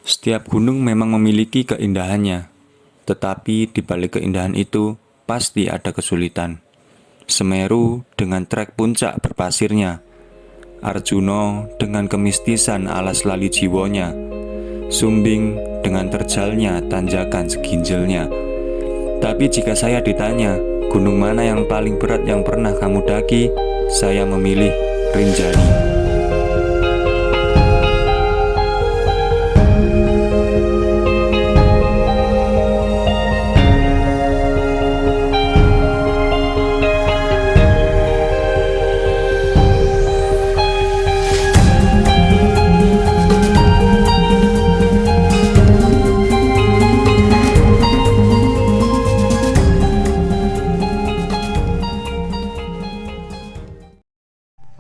Setiap gunung memang memiliki keindahannya, tetapi di balik keindahan itu pasti ada kesulitan. Semeru dengan trek puncak berpasirnya, Arjuno dengan kemistisan alas lali jiwonya, Sumbing dengan terjalnya tanjakan seginjelnya. Tapi jika saya ditanya, gunung mana yang paling berat yang pernah kamu daki, saya memilih Rinjani.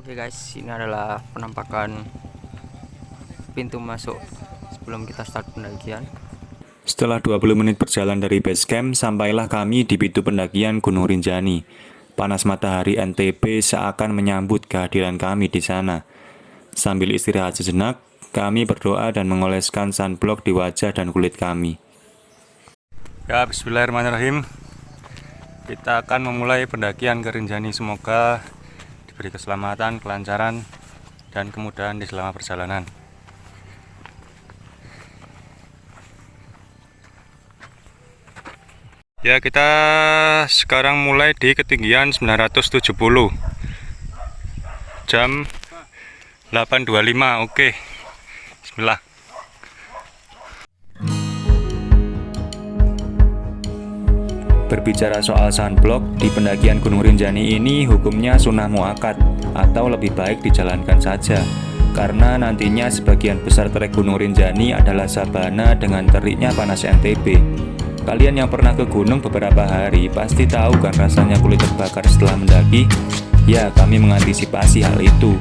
Oke guys, ini adalah penampakan pintu masuk sebelum kita start pendakian. Setelah 20 menit berjalan dari base camp, sampailah kami di pintu pendakian Gunung Rinjani. Panas matahari NTB seakan menyambut kehadiran kami di sana. Sambil istirahat sejenak, kami berdoa dan mengoleskan sunblock di wajah dan kulit kami. Ya, bismillahirrahmanirrahim. Kita akan memulai pendakian ke Rinjani. Semoga diberi keselamatan, kelancaran, dan kemudahan di selama perjalanan. Ya, kita sekarang mulai di ketinggian 970. Jam 8.25. Oke. Bismillah. Berbicara soal sunblock, di pendakian Gunung Rinjani ini hukumnya sunnah muakkad atau lebih baik dijalankan saja. Karena nantinya sebagian besar trek Gunung Rinjani adalah sabana dengan teriknya panas NTB. Kalian yang pernah ke gunung beberapa hari pasti tahu kan rasanya kulit terbakar setelah mendaki? Ya, kami mengantisipasi hal itu.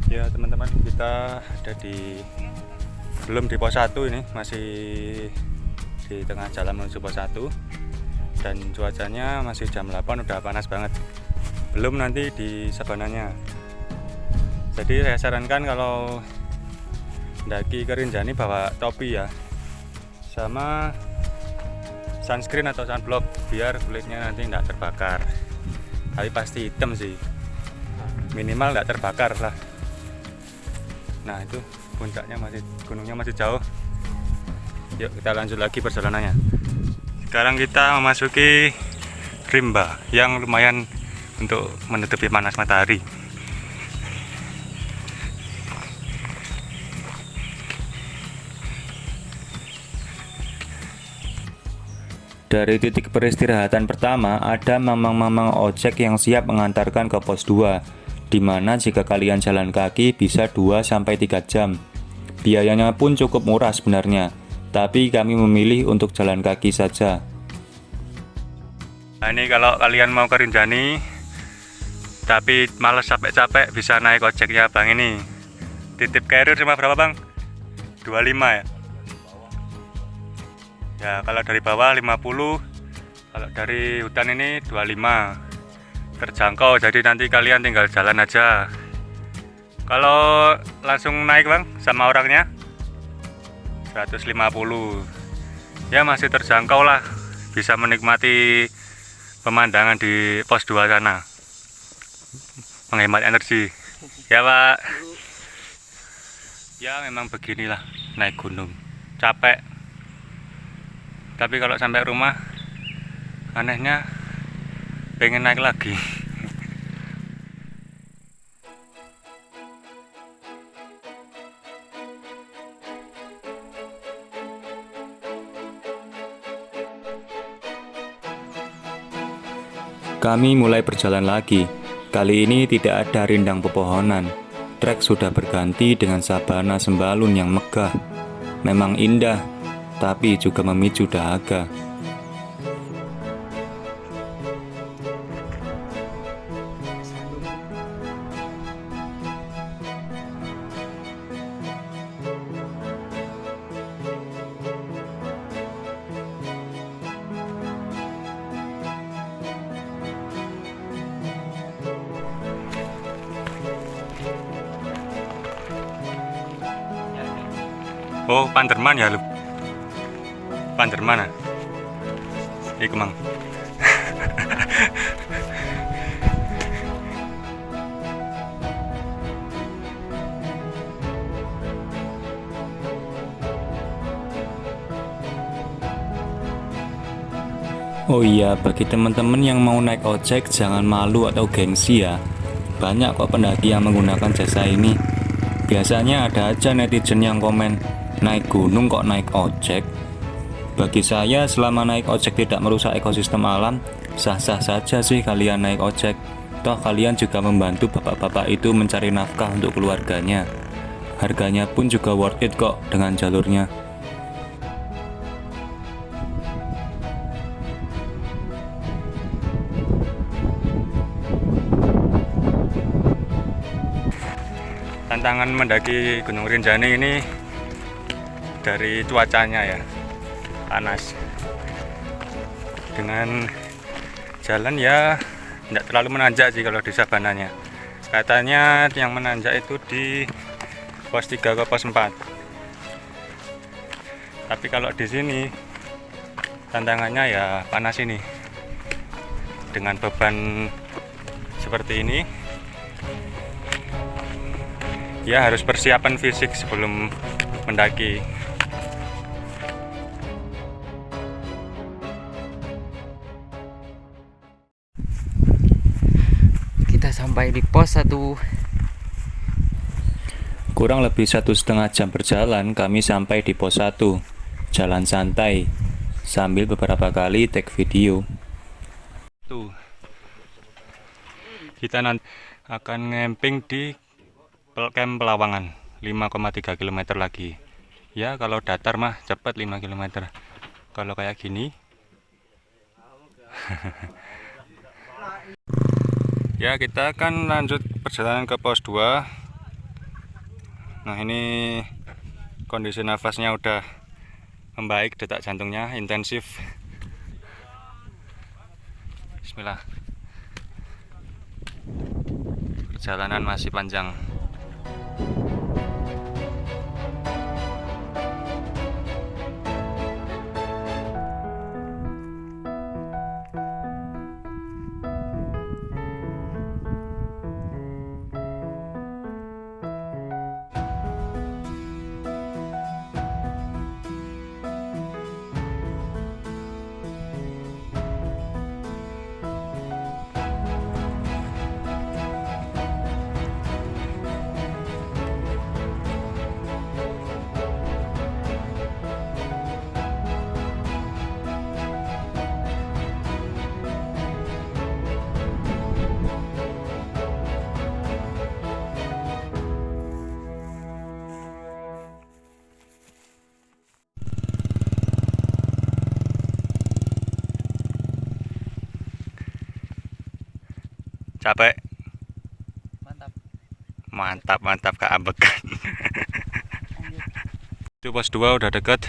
Ya teman-teman, kita ada belum di pos 1 ini, masih di tengah jalan menuju pos 1. Dan cuacanya masih jam 8, udah panas banget. Belum nanti di sabananya. Jadi saya sarankan kalau mendaki ke Rinjani bawa topi ya, sama sunscreen atau sunblock biar kulitnya nanti tidak terbakar. Tapi pasti hitam sih, minimal tidak terbakar lah. Nah itu puncaknya gunungnya masih jauh. Yuk kita lanjut lagi perjalanannya. Sekarang kita memasuki rimba yang lumayan untuk menutupi panas matahari. Dari titik peristirahatan pertama ada mamang-mamang ojek yang siap mengantarkan ke pos 2. Di mana jika kalian jalan kaki bisa 2-3 jam. Biayanya pun cukup murah sebenarnya, tapi kami memilih untuk jalan kaki saja. Nah ini kalau kalian mau ke Rinjani tapi males capek-capek, bisa naik ojeknya bang ini. Titip carrier cuma berapa bang? 25 ya? Ya kalau dari bawah 50, kalau dari hutan ini 25. Terjangkau, jadi nanti kalian tinggal jalan aja. Kalau langsung naik bang sama orangnya 150. Ya masih terjangkau lah, bisa menikmati pemandangan di pos 2 sana, menghemat energi ya pak. Ya memang beginilah naik gunung, capek. Tapi kalau sampai rumah anehnya pengen naik lagi. Kami mulai berjalan lagi. Kali ini tidak ada rindang pepohonan. Trek sudah berganti dengan sabana sembalun yang megah. Memang indah, tapi juga memicu dahaga. Oh, Panderman ya lu. Panderman ah. Iku mang. Oh iya, bagi teman-teman yang mau naik ojek jangan malu atau gengsi ya. Banyak kok pendaki yang menggunakan jasa ini. Biasanya ada aja netizen yang komen, naik gunung kok naik ojek. Bagi saya, selama naik ojek tidak merusak ekosistem alam, sah-sah saja sih kalian naik ojek. Toh kalian juga membantu bapak-bapak itu mencari nafkah untuk keluarganya. Harganya pun juga worth it kok dengan jalurnya. Tantangan mendaki Gunung Rinjani ini dari cuacanya ya, panas. Dengan jalan ya tidak terlalu menanjak sih kalau di sabananya. Katanya yang menanjak itu di pos 3 ke pos 4. Tapi kalau di sini tantangannya ya panas ini. Dengan beban seperti ini, ya harus persiapan fisik sebelum mendaki. Kita sampai di pos 1. Kurang lebih 1,5 jam berjalan, kami sampai di pos 1. Jalan santai, sambil beberapa kali take video. Tuh, kita nanti akan ngemping di camp Pelawangan 5,3 km lagi. Ya kalau datar mah cepat 5 km. Kalau kayak gini ya kita akan lanjut perjalanan ke pos 2. Nah ini kondisi nafasnya udah membaik, detak jantungnya intensif. Bismillah. Perjalanan masih panjang. Capek? Mantap keambekan. Itu pos 2 udah deket.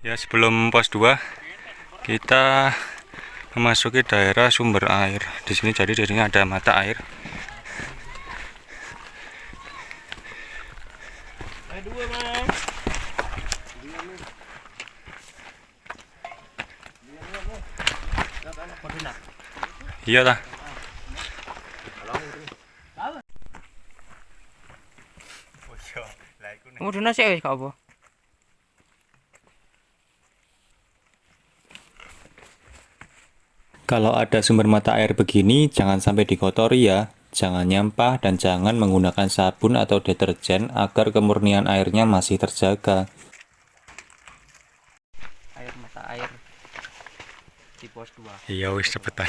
Ya sebelum pos 2 kita memasuki daerah sumber air. Di sini ada mata air. Iya lah. Kamu duna sih kak apa? Kalau ada sumber mata air begini, jangan sampai dikotori ya. Jangan nyampah dan jangan menggunakan sabun atau deterjen agar kemurnian airnya masih terjaga. Air mata air di pos 2. Iya wis cepetan.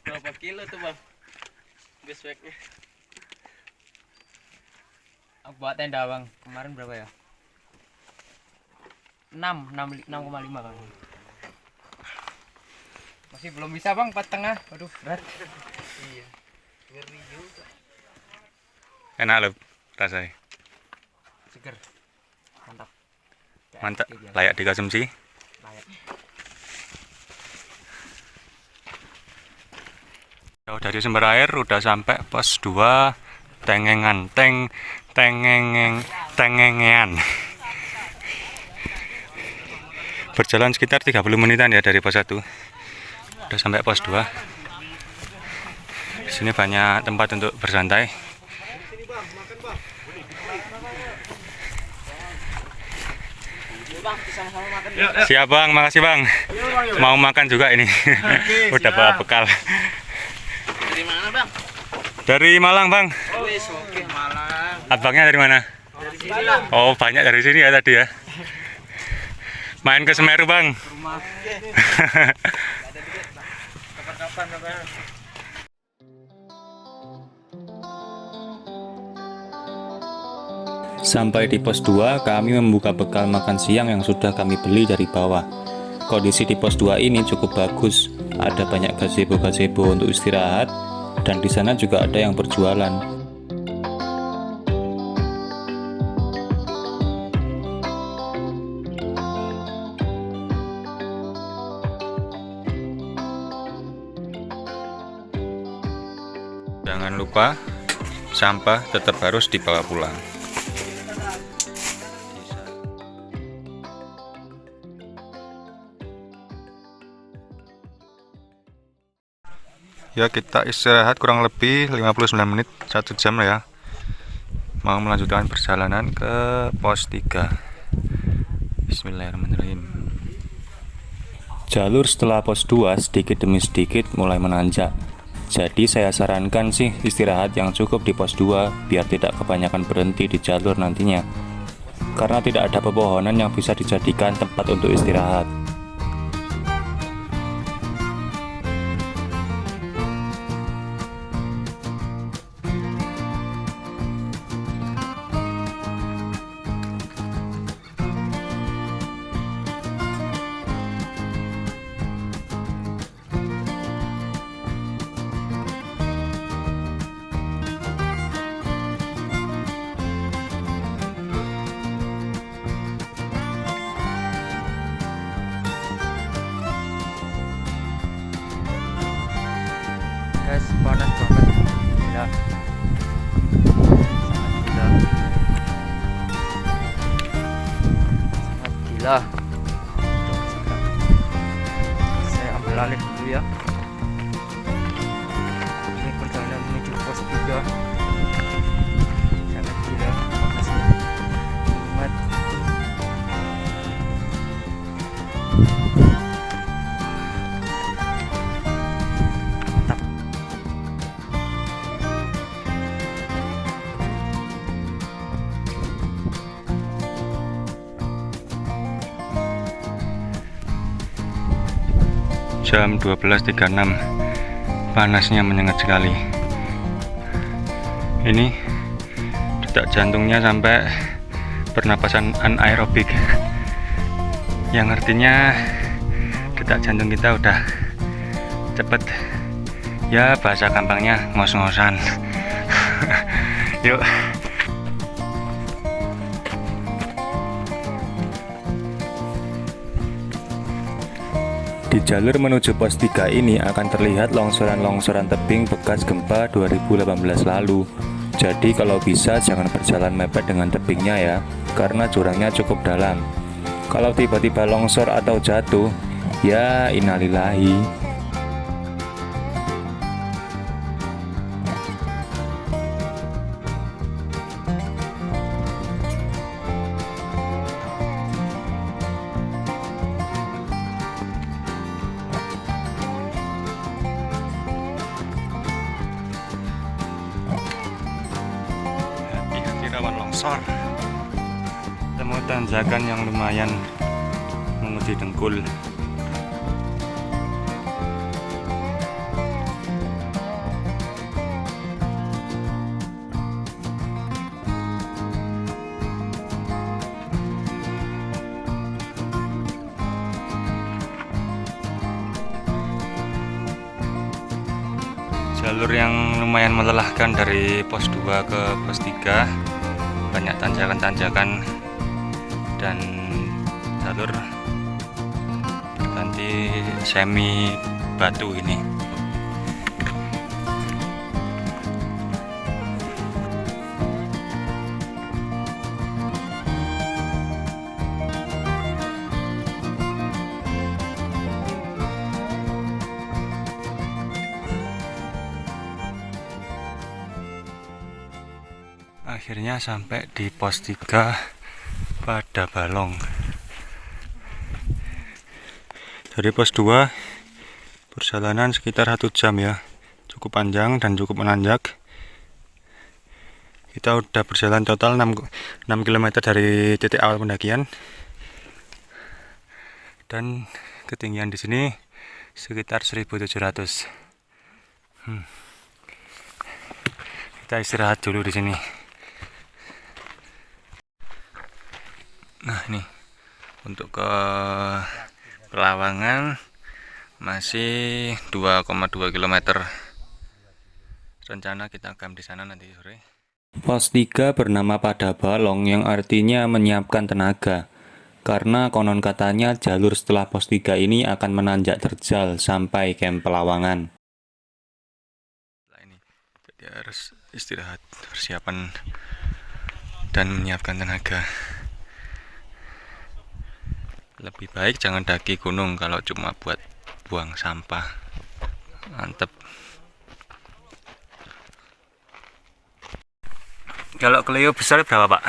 Berapa kilo tuh bang? Gesweknya. Aku buat tenda bang. Kemarin berapa ya? 6,5 kan. Masih belum bisa bang, 4,5. Waduh berat. Iya. Ngeri juga. Enak loh rasanya. Seger. Mantap. Mantap, layak dikonsumsi. Layak. Jauh dari sumber air udah sampai pos 2 Tengengan, Tengengean. Berjalan sekitar 30 menitan ya dari pos 1. Udah sampai pos 2. Di sini banyak tempat untuk bersantai. Siap bang, makasih bang. Mau makan juga ini. Udah bawa bekal. Dari mana bang? Dari Malang bang. Oh oke Malang. Abangnya dari mana? Dari sini bang. Oh banyak dari sini ya tadi ya. Main ke Semeru bang. Rumah. Kapan-kapan bang. Sampai di pos 2, kami membuka bekal makan siang yang sudah kami beli dari bawah. Kondisi di pos 2 ini cukup bagus. Ada banyak gazebo-gazebo untuk istirahat, dan di sana juga ada yang berjualan. Jangan lupa sampah tetap harus dibawa pulang. Ya kita istirahat kurang lebih 59 menit, 1 jam lah ya. Mau melanjutkan perjalanan ke pos 3. Bismillahirrahmanirrahim. Jalur setelah pos 2 sedikit demi sedikit mulai menanjak. Jadi saya sarankan sih istirahat yang cukup di pos 2 biar tidak kebanyakan berhenti di jalur nantinya. Karena tidak ada pepohonan yang bisa dijadikan tempat untuk istirahat. Guys, panas banget. Gila. Sangat gila. Saya ambil alih dulu ya. Ini perjalanan menuju pos 3. Sangat gila panasnya. Umat. Jam 12.36. Panasnya menyengat sekali. Ini detak jantungnya sampai pernapasan anaerobik, yang artinya detak jantung kita udah cepet. Ya bahasa gampangnya ngos-ngosan. Yuk. Di jalur menuju pos 3 ini akan terlihat longsoran-longsoran tebing bekas gempa 2018 lalu. Jadi kalau bisa jangan berjalan mepet dengan tebingnya ya, karena jurangnya cukup dalam. Kalau tiba-tiba longsor atau jatuh, ya innalillahi. Hati-hati rawan longsor. Temu tanjakan yang lumayan menguji dengkul. Jalur yang lumayan melelahkan dari pos 2 ke pos 3. banyak tanjakan-tanjakan dan jalur ganti semi batu ini. Akhirnya sampai di pos 3 pada Balong. Dari pos 2 perjalanan sekitar 1 jam ya, cukup panjang dan cukup menanjak. Kita udah berjalan total 6 km dari titik awal pendakian, dan ketinggian di sini sekitar 1.700. Kita istirahat dulu di sini. Nah ini untuk ke Pelawangan masih 2,2 km. Rencana kita camp di sana nanti sore. Pos 3 bernama Pada Balong yang artinya menyiapkan tenaga. Karena konon katanya jalur setelah pos 3 ini akan menanjak terjal sampai camp Pelawangan. Nah, ini jadi harus istirahat, persiapan dan menyiapkan tenaga. Lebih baik jangan daki gunung kalau cuma buat buang sampah. Mantep. Kalau Clio besar berapa, Pak?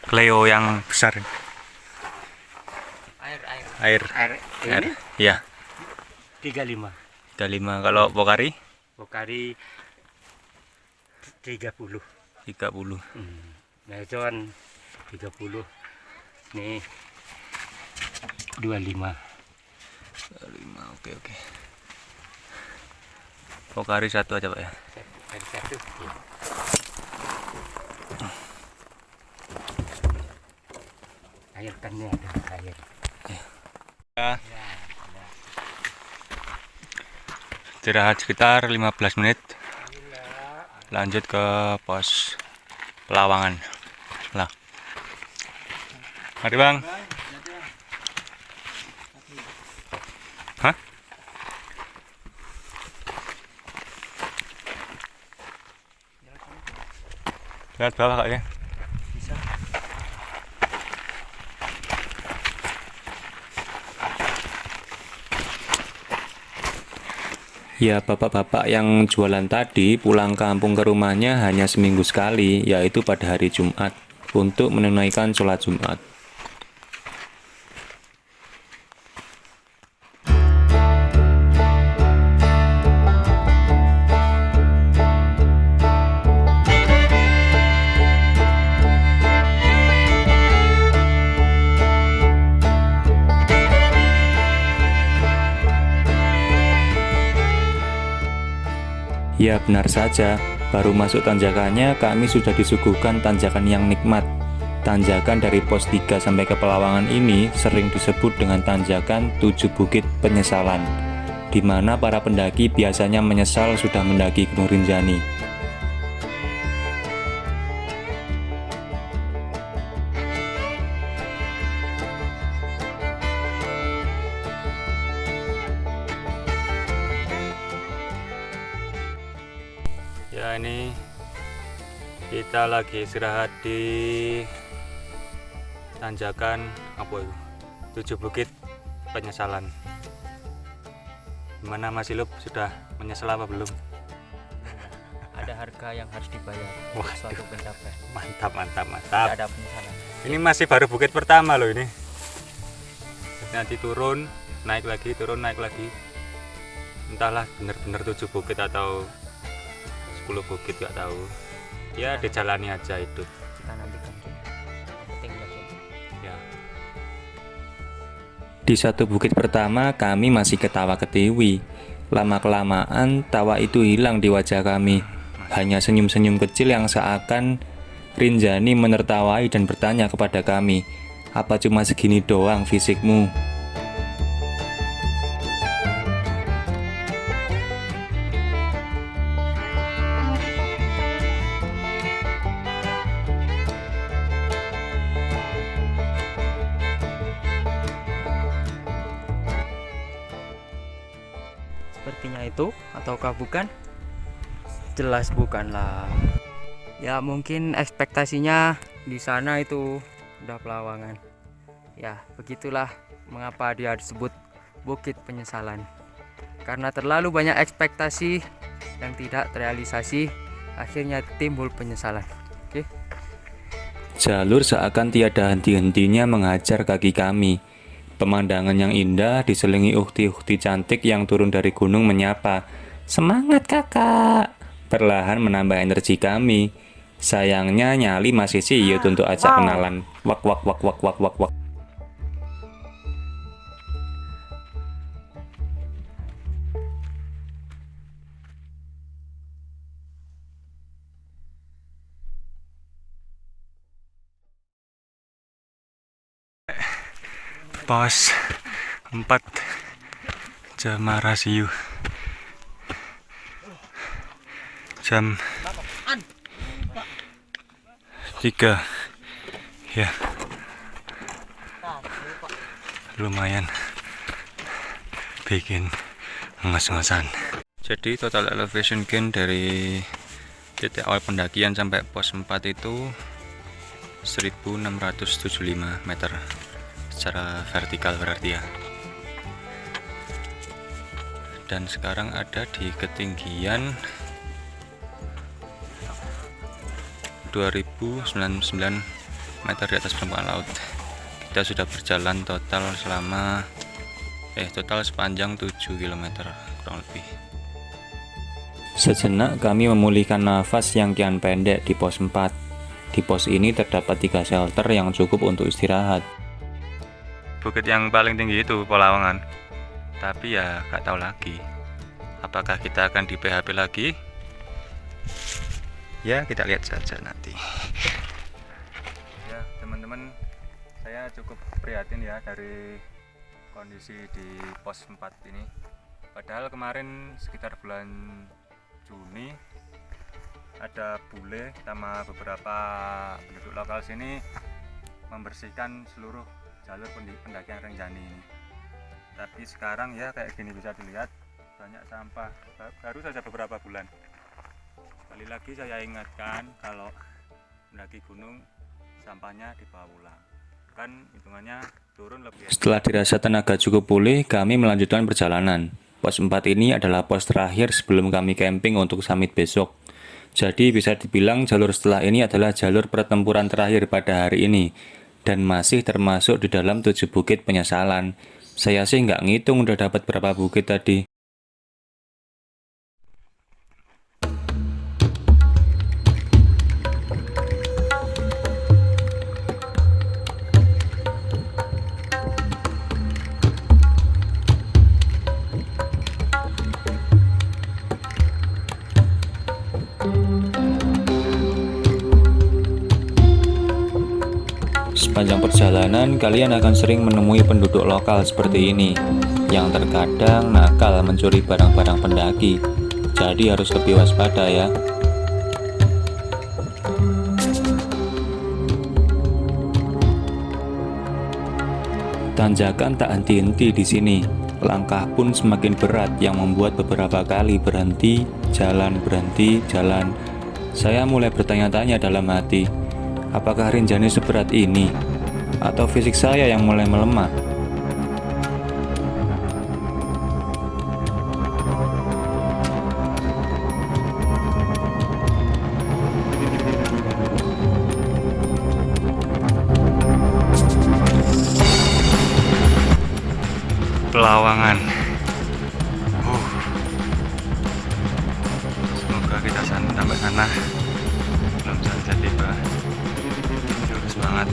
Clio yang besar. Air. Iya. 35. 35. Kalau Pokari? Pokari 30. 30. Nah itu kan 30. Nih 25. 25. Oke. Pokari 1 aja, Pak ya. Dari satu. Air kan ini ada air. Ya. Istirahat sekitar 15 menit. Lanjut ke pos Pelawangan. Lah. Mari, Bang. Hah? Lihat bawah kayaknya. Ya, bapak-bapak yang jualan tadi pulang kampung ke rumahnya hanya seminggu sekali, yaitu pada hari Jumat, untuk menunaikan sholat Jumat. Ya benar saja, baru masuk tanjakannya kami sudah disuguhkan tanjakan yang nikmat. Tanjakan dari pos 3 sampai ke Pelawangan ini sering disebut dengan tanjakan 7 Bukit Penyesalan, di mana para pendaki biasanya menyesal sudah mendaki Gunung Rinjani. Ya, ini kita lagi istirahat di tanjakan apa itu? 7 Bukit Penyesalan. Gimana Mas Ilup, sudah menyesal apa belum? Ada harga yang harus dibayar untuk Waduh. suatu pencapaian. Mantap. Tidak ada penyesalan. Ini masih baru bukit pertama loh ini. Nanti turun, naik lagi, turun, naik lagi. Entahlah bener-bener 7 bukit atau 10 bukit, gak tahu. Ya dijalani aja itu. Kita nantikan saja. Penting saja. Ya. Di satu bukit pertama kami masih ketawa ketiwi. Lama-kelamaan tawa itu hilang di wajah kami. Hanya senyum-senyum kecil yang seakan Rinjani menertawai dan bertanya kepada kami, "Apa cuma segini doang fisikmu?" foto ataukah bukan? Jelas bukanlah. Ya mungkin ekspektasinya di sana itu udah Pelawangan. Ya begitulah mengapa dia disebut Bukit Penyesalan. Karena terlalu banyak ekspektasi yang tidak terrealisasi, akhirnya timbul penyesalan. Oke. Jalur seakan tiada henti-hentinya menghajar kaki kami. Pemandangan yang indah diselingi ukti-ukti cantik yang turun dari gunung menyapa. Semangat kakak! Perlahan menambah energi kami. Sayangnya nyali masih siut untuk ajak kenalan. Wak wak wak wak wak wak wak. Pos 4 Jamarasiu, jam 3 ya, lumayan bikin nges-ngesan. Jadi total elevation gain dari titik awal pendakian sampai pos 4 itu 1675 meter secara vertikal berarti ya. Dan sekarang ada di ketinggian 2099 meter di atas permukaan laut. Kita sudah berjalan total sepanjang 7 km kurang lebih. Sejenak kami memulihkan nafas yang kian pendek di pos 4. Di pos ini terdapat 3 shelter yang cukup untuk istirahat. Bukit yang paling tinggi itu Pelawangan. Tapi ya gak tahu lagi apakah kita akan di PHP lagi. Ya kita lihat saja nanti. Ya teman-teman, saya cukup prihatin ya dari kondisi di pos 4 ini. Padahal kemarin sekitar bulan Juni ada bule sama beberapa penduduk lokal sini membersihkan seluruh jalur pendakian Renjani ini. Tapi sekarang ya kayak gini bisa dilihat banyak sampah. Baru saja beberapa bulan. Kali lagi saya ingatkan kalau mendaki gunung sampahnya dibawa pulang. Kan hitungannya turun lebih. Setelah dirasa tenaga cukup pulih, kami melanjutkan perjalanan. Pos 4 ini adalah pos terakhir sebelum kami camping untuk summit besok. Jadi bisa dibilang jalur setelah ini adalah jalur pertempuran terakhir pada hari ini. Dan masih termasuk di dalam 7 bukit penyesalan. Saya sih nggak ngitung udah dapat berapa bukit tadi. Sepanjang perjalanan, kalian akan sering menemui penduduk lokal seperti ini, yang terkadang nakal mencuri barang-barang pendaki. Jadi harus lebih waspada ya. Tanjakan tak henti-henti di sini. Langkah pun semakin berat yang membuat beberapa kali berhenti, jalan. Saya mulai bertanya-tanya dalam hati, apakah Rinjani seberat ini? Atau fisik saya yang mulai melemah? Pelawangan. Semoga kita sampai sana. Belum saja tiba. Semangat.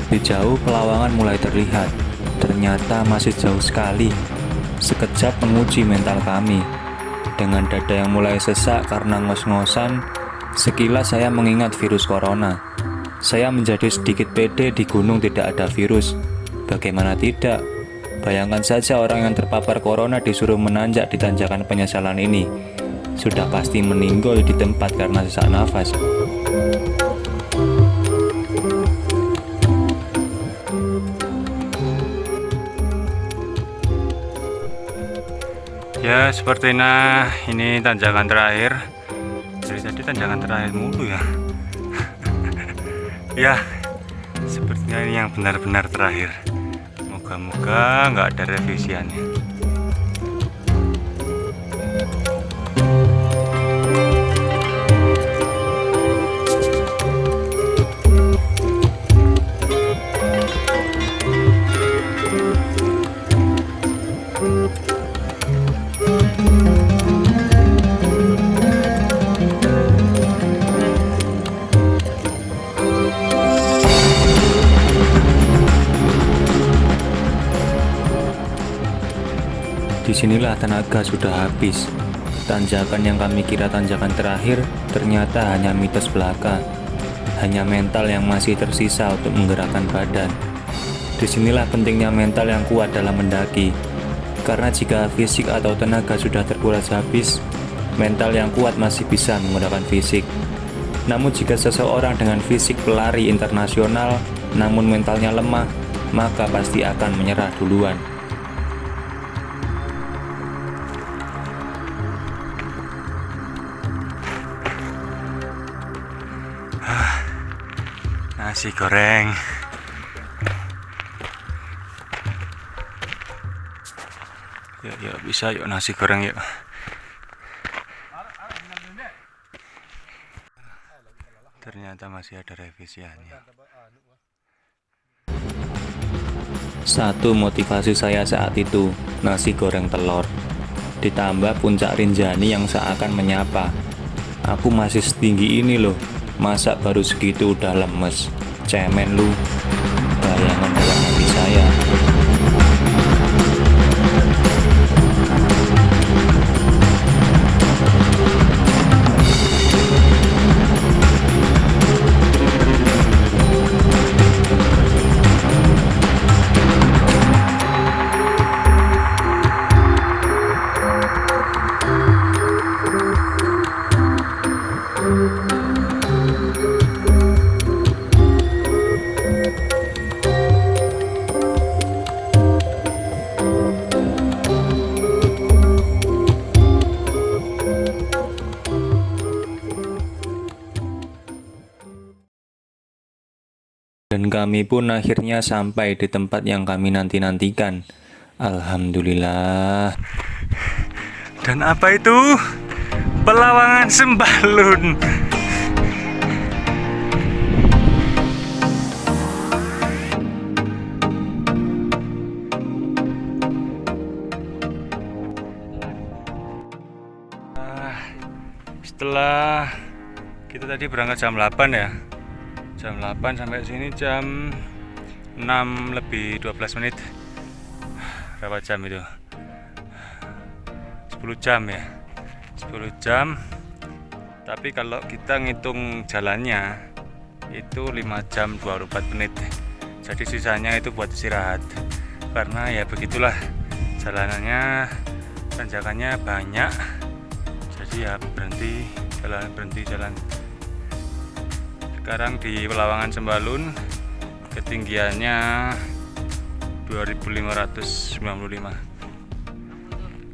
Di jauh Pelawangan mulai terlihat. Ternyata masih jauh sekali. Sekejap menguji mental kami. Dengan dada yang mulai sesak karena ngos-ngosan, sekilas saya mengingat virus corona. Saya menjadi sedikit pede di gunung tidak ada virus. Bagaimana tidak? Bayangkan saja orang yang terpapar corona disuruh menanjak di tanjakan penyesalan ini. sudah pasti meninggal di tempat karena sesak nafas. Ya sepertinya ini tanjakan terakhir. Dari tadi tanjakan terakhir mulu ya. Ya sepertinya ini yang benar-benar terakhir. Moga-moga nggak ada revisiannya. Disinilah tenaga sudah habis. Tanjakan yang kami kira tanjakan terakhir ternyata hanya mitos belaka. Hanya mental yang masih tersisa untuk menggerakkan badan. Disinilah pentingnya mental yang kuat dalam mendaki. Karena jika fisik atau tenaga sudah terkuras habis, mental yang kuat masih bisa menggunakan fisik. Namun jika seseorang dengan fisik pelari internasional namun mentalnya lemah, maka pasti akan menyerah duluan. Nasi goreng. Yuk bisa yuk nasi goreng yuk. Ternyata masih ada revisiannya. Satu motivasi saya saat itu, nasi goreng telur. Ditambah puncak Rinjani yang seakan menyapa. Aku masih setinggi ini loh, masa baru segitu udah lemes. Cemen lu. Bayangan dalam hati saya. Dan kami pun akhirnya sampai di tempat yang kami nanti-nantikan. Alhamdulillah. Dan apa itu? Pelawangan Sembalun. Setelah kita tadi berangkat jam 8 ya. Jam 8 sampai sini jam 6 lebih 12 menit. Berapa jam itu? 10 jam ya. 10 jam. Tapi kalau kita ngitung jalannya itu 5 jam 24 menit. Jadi sisanya itu buat istirahat. Karena ya begitulah jalanannya, tanjakannya banyak. Jadi ya berhenti jalan. Sekarang di Pelawangan Sembalun ketinggiannya 2595.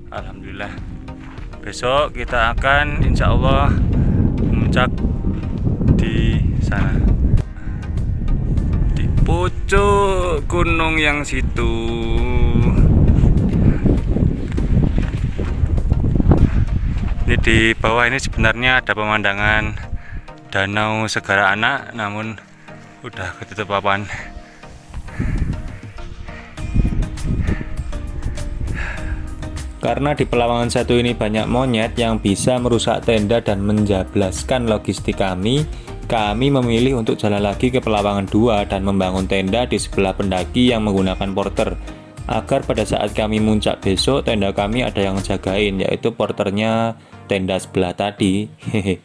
Alhamdulillah. Besok kita akan insya Allah memuncak di sana, di pucuk gunung yang situ. Ini di bawah ini sebenarnya ada pemandangan Danau Segara Anak, namun udah ketutup papan. Karena di Pelawangan 1 ini banyak monyet yang bisa merusak tenda dan menjablaskan logistik kami memilih untuk jalan lagi ke Pelawangan 2 dan membangun tenda di sebelah pendaki yang menggunakan porter. Agar pada saat kami muncak besok, tenda kami ada yang jagain, yaitu porternya tenda sebelah tadi. Hehe.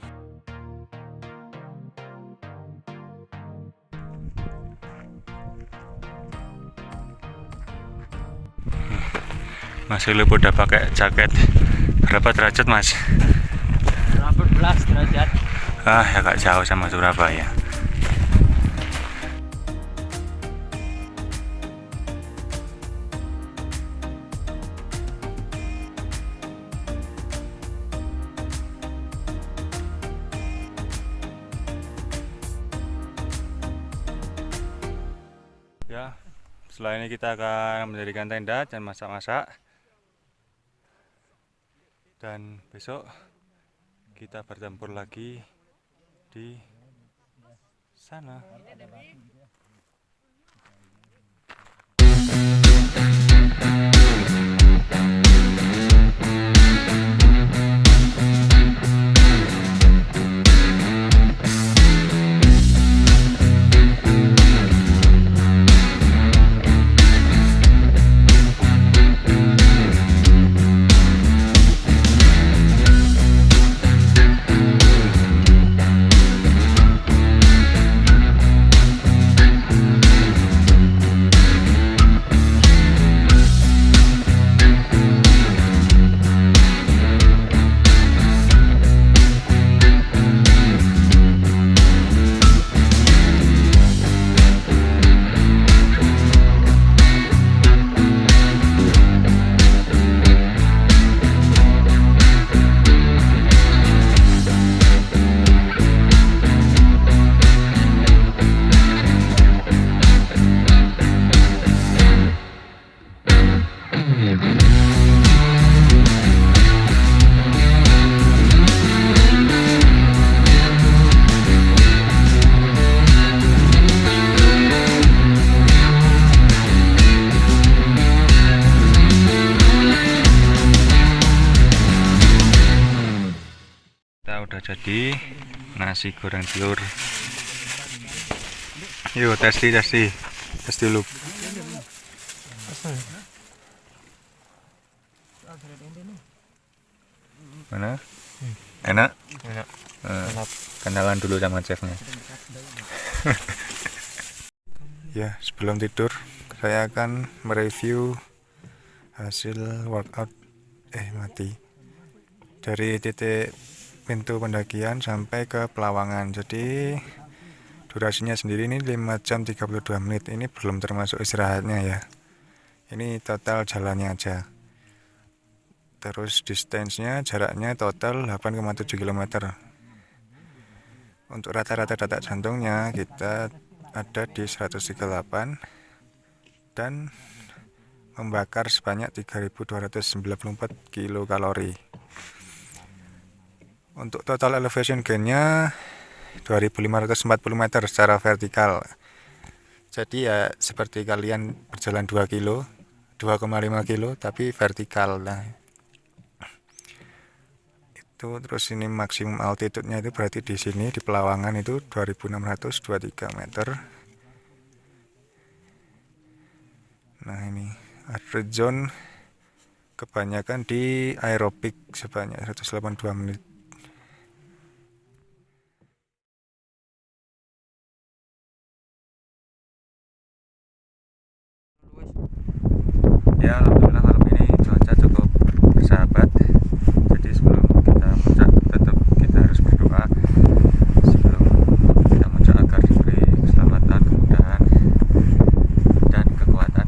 Mas Ilu udah pakai jaket. Berapa derajat Mas? derajat. Ya agak jauh sama Surabaya. Ya, setelah ini kita akan mendirikan tenda dan masak-masak. Dan besok kita bertempur lagi di sana. Kita udah jadi nasi goreng telur. Yuk tes dulu. Mana? Enak? Enak. Kenalan dulu sama chefnya. Ya, sebelum tidur saya akan mereview hasil workout mati dari titik pintu pendakian sampai ke Pelawangan. Jadi durasinya sendiri ini 5 jam 32 menit. Ini belum termasuk istirahatnya ya. Ini total jalannya aja. Terus distance-nya, jaraknya total 8,7 km. Untuk rata-rata detak jantungnya kita ada di 138 dan membakar sebanyak 3.294 kilokalori. Untuk total elevation gain-nya 2.540 meter secara vertikal. Jadi ya seperti kalian berjalan 2,5 kilo tapi vertikal. Nah, itu terus ini maksimum altitude-nya itu berarti di sini di Pelawangan itu 2.623 meter. Nah, ini aerobic zone kebanyakan di aerobik sebanyak 182 menit. Ya, alhamdulillah malam ini cuaca cukup bersahabat. Jadi sebelum kita puncak tetap kita harus berdoa sebelum kita puncak agar diberi keselamatan, kemudahan dan kekuatan.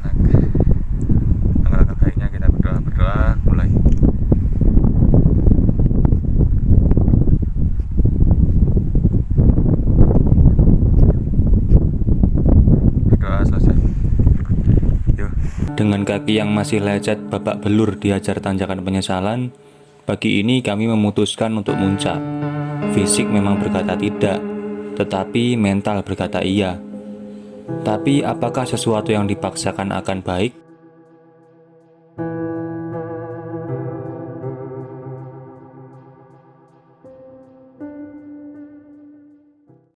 Langkah baiknya kita berdoa mulai. Berdoa selesai. Dengan kaki yang masih lecet babak belur diajar tanjakan penyesalan, pagi ini kami memutuskan untuk muncak. Fisik memang berkata tidak, tetapi mental berkata iya. Tapi apakah sesuatu yang dipaksakan akan baik?